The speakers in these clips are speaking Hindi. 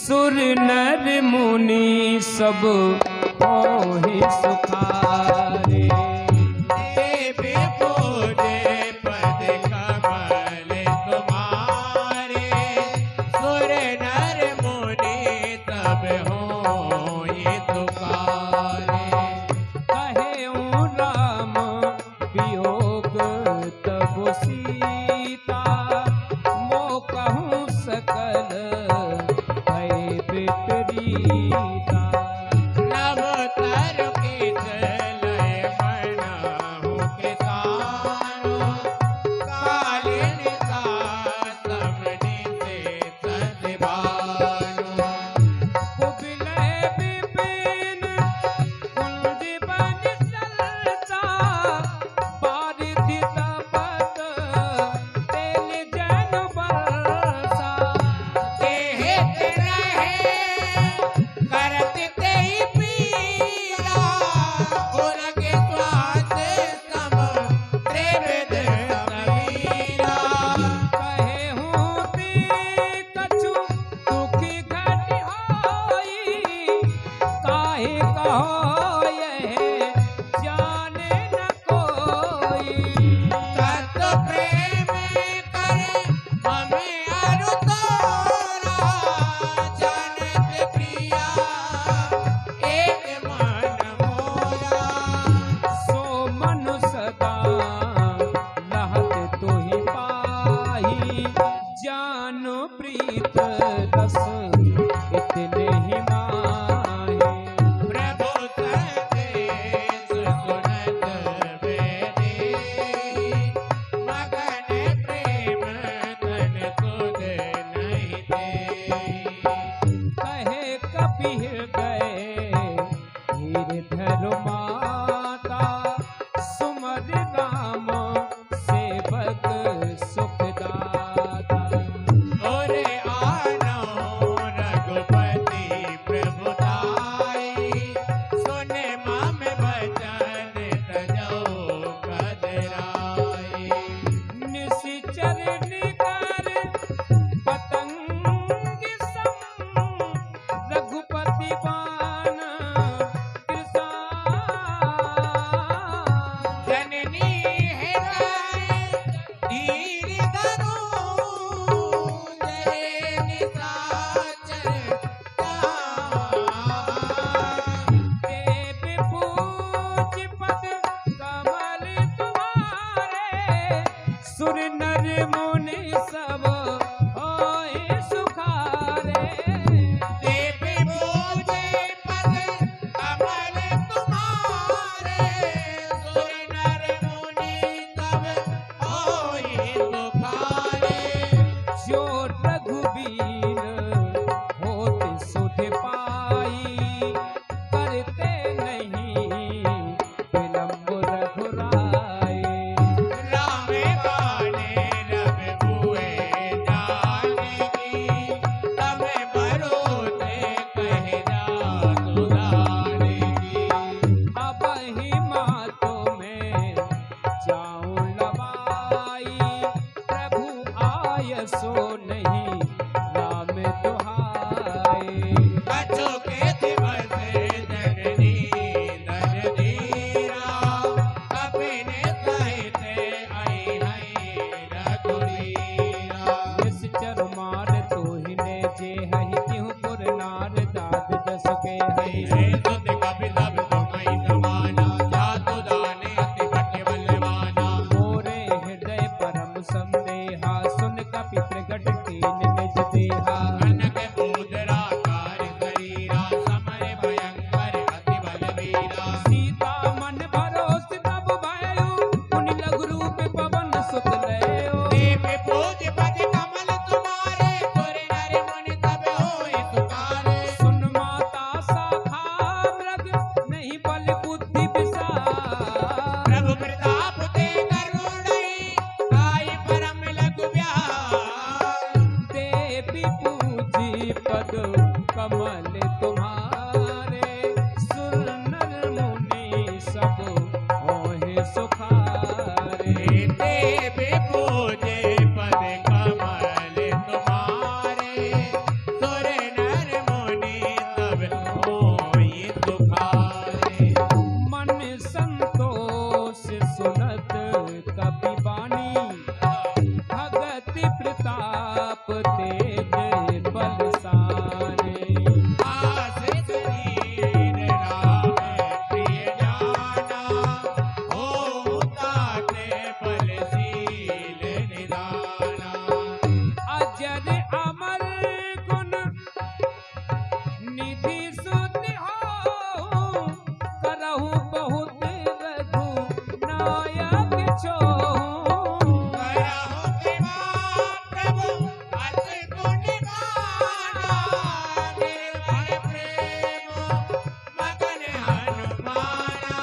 सुर नर मुनि सब होहि सुखारे। देवी पूजे पद कमल तुम्हारे, सुर नर मुनि सब होहि सुखारे। कहेऊँ राम वियोग तब सीता, मो कहूँ सकल भय विपरीता। नव तरु की लय मनाहु किसानो, कालिन का सबनि से सद्भानु। कुबिलय विपिन कुंज बन सरसा, बारिधि तपत तेल जन बरसा। देहत रहे करत तेहि पीरा, उनके स्वास सम त्रिविध समीरा। कहेहूँ ती कछु दुखी घट होई, काहे कहो यह जाने न कोई। तत् प्रेम करे हमें अरु तोरा, जानत प्रिया एक मन मोरा। सो मनु सदा रहत तुहि पाही, जानो प्रीत रस इतने ही माही। प्रभु संदेश सुनत वेदी, मगन प्रेम तन सुध नहीं देई। कहे कपिल गए गिरधर माता, सुमर राम सेवक सुखदाता। ओरे आनो रघुपति प्रभुताई, सुने मम वचन तजो कदराई। निशिचर निकर पतंग सम, रघुपति बाण कृसा। जननी हृदय धीर धरो, जय निशाचर देव पूज पद कमल तुम्हारे, सुर नर मुनि सब होय सुखारे। देवी पूजे पद कमल तुम्हारे, सुर नर मुनि सब होहि सुखारे। जो रघुबीर होत सुध पाई, करते नहीं विलंब रघुराई। राम बाणे रवि हुए जानकी, तब भरोसे कह जासु जानकी। अब ही मातों में जाऊं लबाई, प्रभु आय सो नहीं राम दुहाई। कछु के दिवस जननी दर धीरा, कपिन सहित आई है रघुवीरा। निश्चर मार तोहिने जे हहि तिहु पुर नार, दाद जस के हहि। हे सुत कपि सब तुम्हि समाना, जातु दाने अति भट्ट बलवाना। मोरे हृदय परम संदेहा, सुन कपि प्रगट कीन निज देहा। कनक पूजरा कार शरीरा, समर भयंकर अति बलवीरा। सीता मन भरोस तब भयउ, पुनि लघु रूप पवन सुत लयो। देवी पूज पद कमल तुम्हारे, सुर नर मुनि सब होहि सुखारे। सुन माता शाखा मृग, नहीं बल बुद्धि विसार। प्रभु प्रताप ते करुणई, आई परम लघु व्यार। देवी पूजी पद कमल तुम्हारे, सुर नर मुनि सब होहि सुखारे। देवी पूजे पद कमल तुम्हारे, सुर नर अमर गुण निधि सुति हो करहु बहुत रघु नायक छो करहु कृपा प्रभु अति गुण गाना निर्भय प्रेम मगन हनुमाना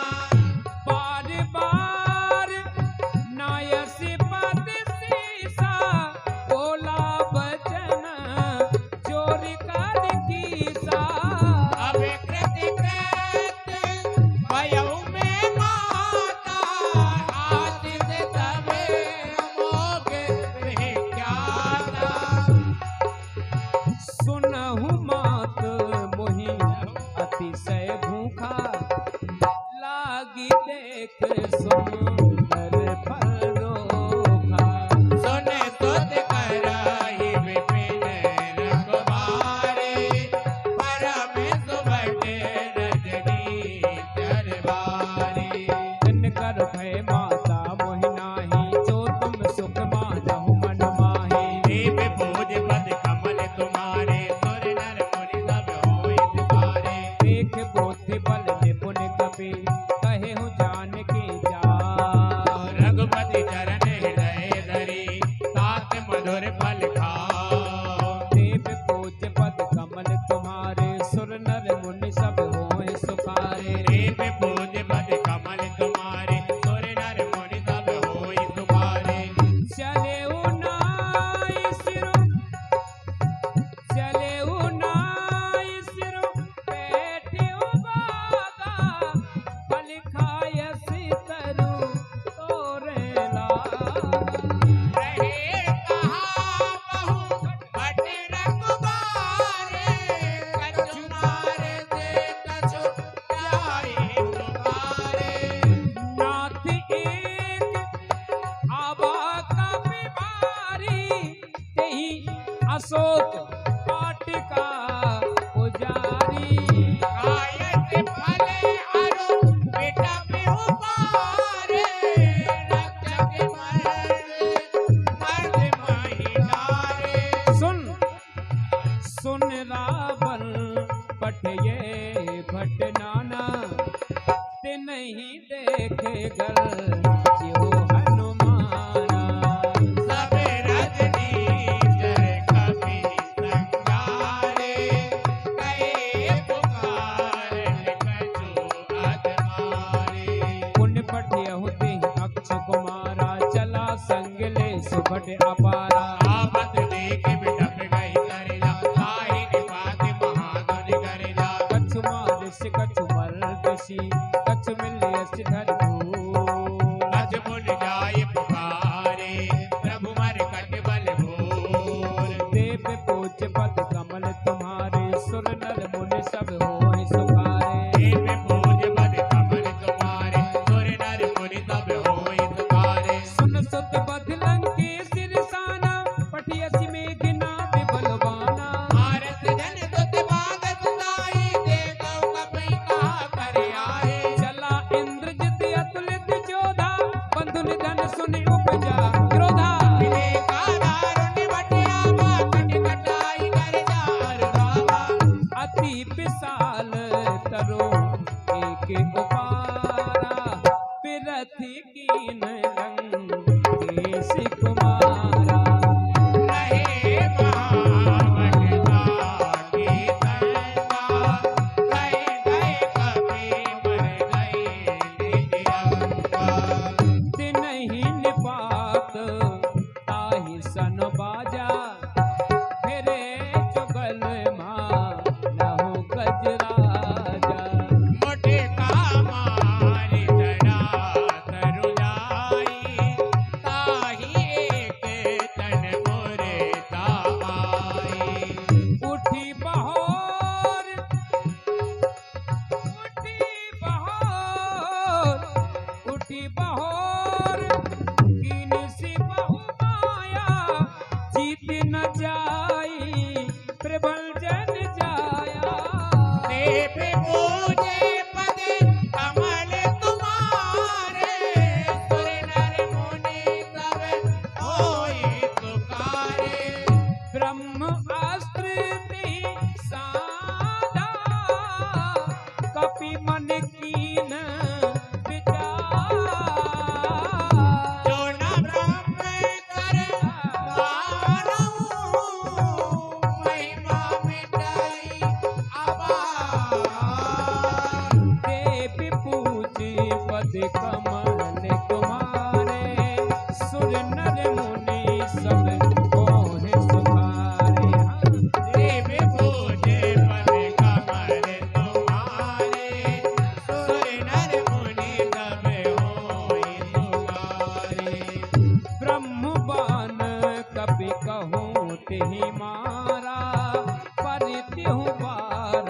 बार बार नायस पद सीसा बोला बचन चोरी कर कीसा अभिकृत कृत भयउ में माता आतिथ तबे अमोघ विख्याता सुनहु मात मोहि अतिशय भूखा लागी देख सुंदर फरोखा सुन सुत कराई विपिन रखवारे परम सुबट रजनी दरबारे जिन कर भय माता मोहि नाही जो तुम सुख मानहु मन माहि देव भोज पद कमल तुम्हारे सुर नर मुनि सब होय तुम्हारे देख बोधि बल निपुण कपि कहे हूँ जान के जा रघुपति चरण हृदय धरी तात मधुर फल खाओ देव पूज पद कमल तुम्हारे सुर नर मुनि सब होय सुखारे देव भोज पद कमल तुम्हारे सुर नर मुनि सब होय तुम्हारे चले नाई सिरो चले नाई सिरो बैठे बागा फल खायस तरु तोरे लागा रहे कहा बहु भट रखवारे कछु मारे दे कछु जाए तुम्हारे नाथ एक आवा का बीमारी तेहि अशोक पाटिका पुजारी कायत फले अरु बेटा बिहु पारे रक्षक मर्द महिलारे सुन रावण पठये भट नाना ते नहीं देखे गल जियो हनुमाना सब रजनी जर कपि संगारे कहे पुकार कछु अधमारे पुण्य पठयहु तेहि अक्ष कुमारा चला संग ले सुभट अपारा आपत देख बिटप गई करिला ताहि निपात महागुण करिला कछु मारिस कछु मर्दसी कछु मिलियस धरधू अज मुन जाय पुकारे प्रभु मर कट बल भोर देव पूज पद कमल तुम्हारे सुर नर मुनि सब होय सुखारे देव भोज पद कमल तुम्हारे सुर नर मुनि सब होय तुम्हारे सुन सुत बध लंकेश सिरसाना पठियसि मेघनाद बलवाना भारत जन सुत बागत ताई देखौ कपि कहा कर आए चला इंद्रजित अतुलित जोधा बंधु निधन सुनि उपजा क्रोधा विवेका दारुण्य बटिया कट कटाई कर जाए अस्त्र नहीं साधा, कपि मन कीन विचार। जो न ब्रह्म कर मानऊ, महिमा मिटाई अपार। देव पूजी पद कमल तुम्हारे, सुर नर मुनि सब मोह सुखारे। देव पूजे पद कमल तुम्हारे, सुर नर मुनि सब होय तुम्हारे। ब्रह्म बान कपि कहूँ तिहि मारा, पर तिहु बार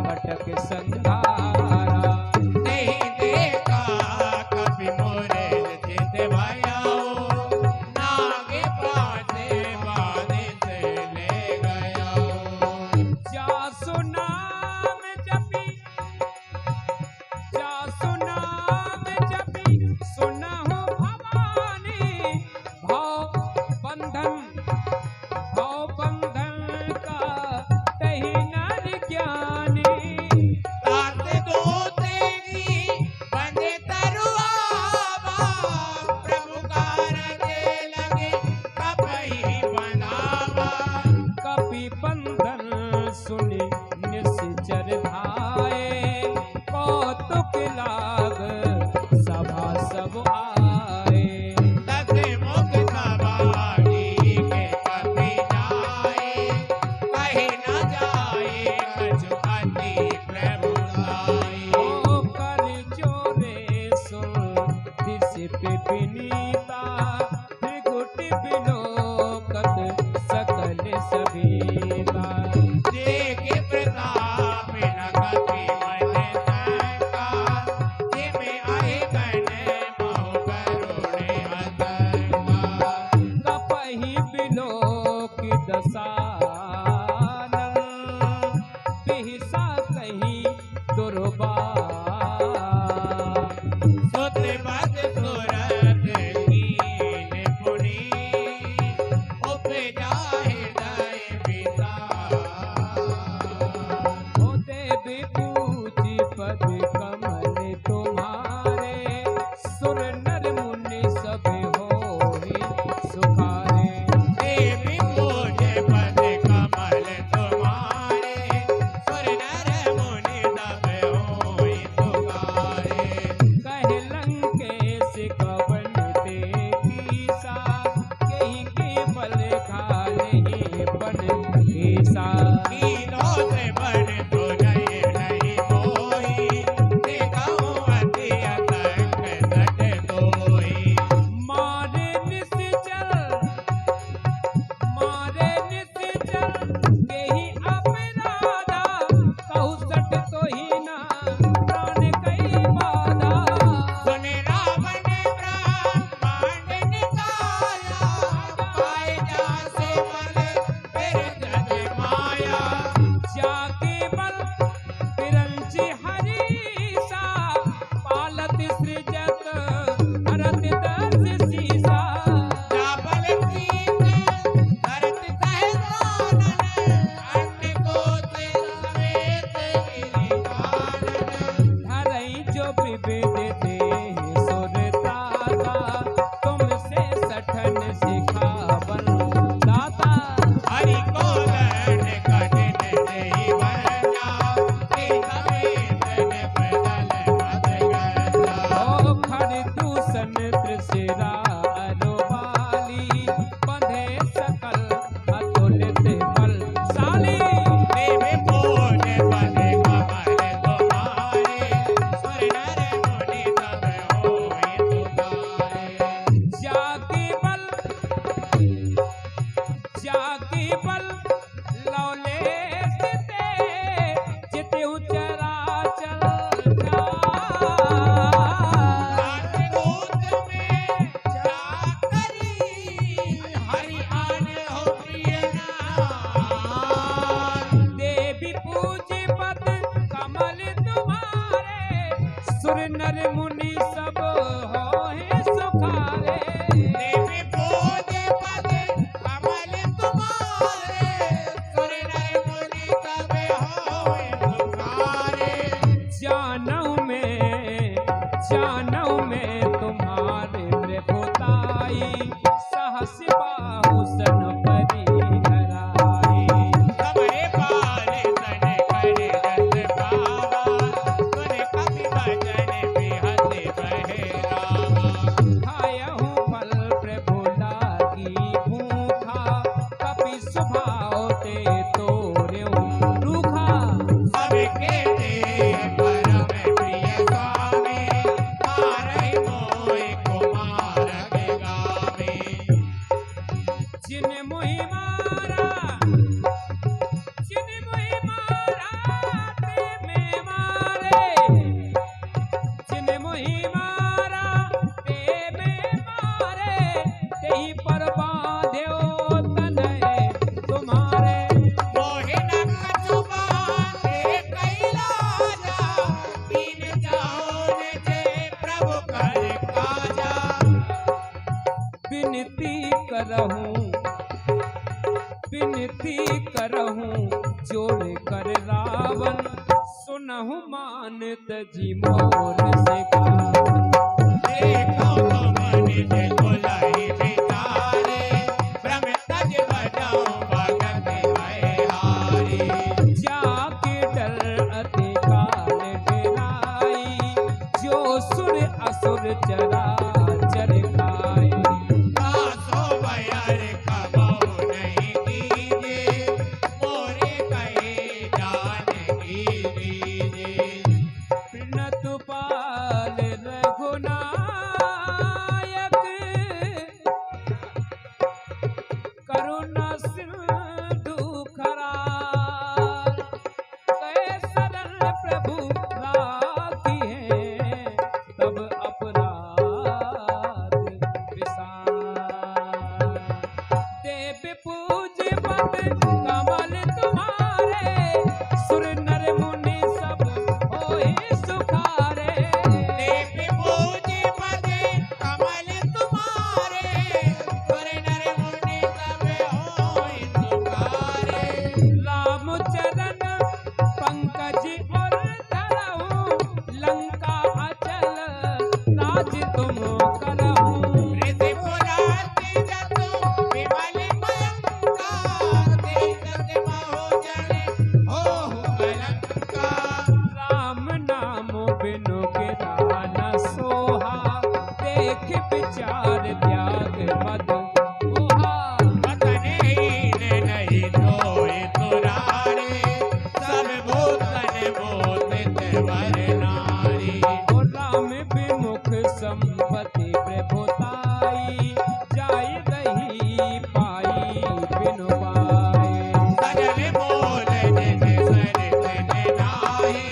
कटक संघारा। नहीं देखा कभी मोरे चित भयाओ, नागे पासे बाने से ले गया। जासु नाम जपी, जासु नाम जपी, सुनहु भवानी। भाव बंधन का तहि नर ज्ञानी। तात दोते की बंदे तरुआवा, प्रभु कारजे लगे कपहि बनावा। कपि बंधन सुनि निश्चर धाये, कौतुक लाग सभा सब आए। दस मुख सवारी के कपि जाए, कहीं न जाए कछु अति प्रभु लाए। ओ कर जोरे सुन दिस पे विनीता, त्रिगुट बिलोकत सकल सभीता। देख प्रताप न कपि मन सका, जिमे आए गण महु करुणे अतका। कपहि बिलोक दसानन, बिहसा कहीं दुर्बार। सुत बद सुरत कीन पुनि, उपजा हृदय विसार। ओ देव पूजी पद कमल तुम्हारे, सुर नर मुनि सब होय सुखारे। देवी पूजे पद कमल तुम्हारे, सुर नर मुनि सब होय तुकारे। कह लंकेश कवन ते कीसा, कहीं के बल खाने बन केसा। कीनो से बड़ तो नहीं कोई, देखो अति अतंक सट सोई। मारे निश्चल, मारे निश्चल केहि अपराधा, कहु सट तोहि ना प्राण कई बाधा। सुन रावण ब्रह्मांड निकाला, पाए जासे बल फिर जग माया। करहूं जोड़ कर रावण सुनहु मानत जी मोर से देखो तो मन जे भुलाई बिचारे भ्रम तज बजाऊं भगत है हारी जाके डर अति काल डराई जो सुर असुर चरा चर खाए कासो बयर कबहु नहीं कीजे मोरे कहे जान की दीजे प्रणतु पाल रघुनायक करुणा सिंधु खराल गए सरल प्रभु राखी है तब अपराध विशाल देव पूज पद कमल तुम्हारे सुर नर मुनि सब होए सुखारे देव पूज्य पदे कमल तुम्हारे सुर नर मुनि सब होय सुखारे राम चरण पंकज और धरहु लंका अचल राज तुम करहु ऋषि पुराति जतु विमल भयंकर देखत महो जने होहु अलंकार राम नाम बिनु गिरा न सोहा देख विचार त्याग मद मोहा वतन हीन नहीं धोए तुरारे सब भूतन बोधित वर नारी ओ राम विमुख संपत्ति प्रभुताई जाय गही पाई बिनु पाए सजल बोल जिन सरित नाहि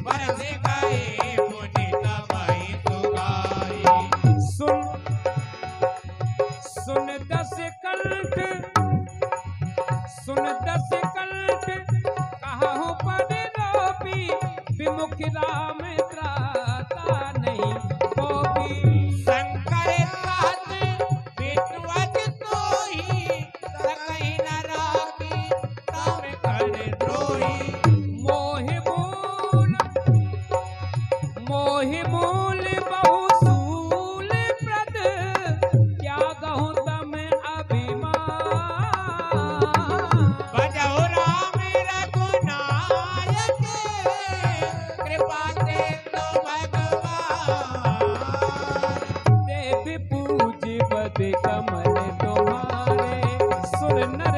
बरस गए मुनि तपहि सुगाई सुन दस कंठ कहाहु पद रोपी विमुख राम त्राता नहीं कोपी शंकर कहत विद्वत तोहि सकहि न राखी तम कर द्रोही मोहि मूल बहुसूल प्रद त्यागहु तम अभिमान भजहु राम रघुनायक कृपा से तो भगवान देव पूज बद कमल तुम्हारे सुर नर